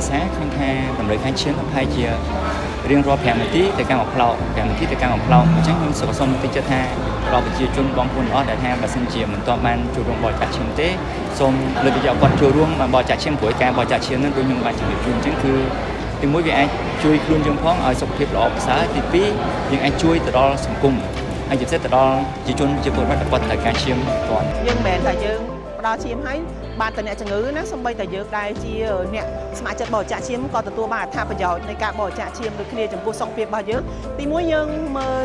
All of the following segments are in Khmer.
ភាសាឃើញថាតម្រូវការឈាមប្រហែលជារៀងរាល់5នាទីទៅកាន់1ផ្លោក5នាទីទៅកាន់1ផ្លោកអញ្ចឹងខ្ញុំសូមតិចថាដល់ប្រជាជនបងប្អូនអស់ដែលថាបើសិនជាមិនទាន់បានចូលរួមបរិច្ចាគឈាមទេសូមលើកទឹកចិត្តគាត់ចូលរួមបរិច្ចាគឈាមព្រោះការបរិច្ចាគឈាមហ្នឹងដូចខ្ញុំបានជម្រាបជូនអញ្ចឹងគឺទីមួយវាអាចជួយខ្លួនយើងផងឲ្យសុខភាពល្អប្រសើរទីពីរយើងអាចជួយទៅដល់សង្គមហើយជាពិសេសទៅដល់ជាជនជាពលរដ្ឋគាត់ត្រូវការឈាមទាន់យើងមិនមែនតែយើងផ្ដល់ឈាមឲ្យបានតែអ្នកជំងឺណាសូម្បីតែយើងដែលជាអ្នកស្ម័គ្រចិត្តបរិច្ចាគឈាមក៏ទទួលបានអត្ថប្រយោជន៍នៃការបរិច្ចាគឈាមដូចគ្នាចំពោះសុខភាពរបស់យើងទីមួយយើងមើល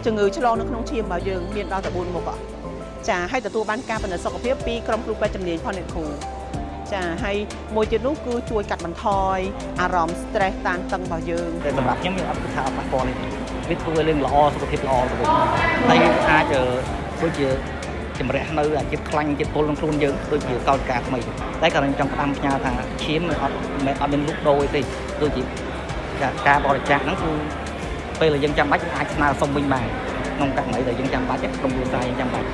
ជំងឺឆ្លងនៅក្នុងឈាមរបស់យើងមានដល់តែ4មុខចាហើយទទួលបានការពិនិត្យសុខភាពពីក្រុមគ្រូពេទ្យជំនាញផងអ្នកគ្រូចាហើយមួយទៀតនោះគឺជួយកាត់បន្ថយអារម្មណ៍ stress តានតឹងរបស់យើងតែសម្រាប់ខ្ញុំអត់គិតថាអត់ប៉ះពាល់ទេវាធ្វើឲ្យយើងល្អសុខភាពល្អទៅវិញហើយអាចដូចជាជំរះនៅអាជាតិខ្លាញ់ជាតិពុលក្នុងខ្លួនយើងដូចជាកោតការថ្មីតែក៏ខ្ញុំចង់ផ្ដាំផ្ញើថាឈាមអត់មានលុបដូរទេដូចជាការបរិច្ចាគហ្នឹងគឺពេលដែលយើងចាំបាច់អាចស្នើសុំវិញបានក្នុងករណីដែលយើងចាំបាច់ក្រុមគ្រួសារយើងចាំបាច់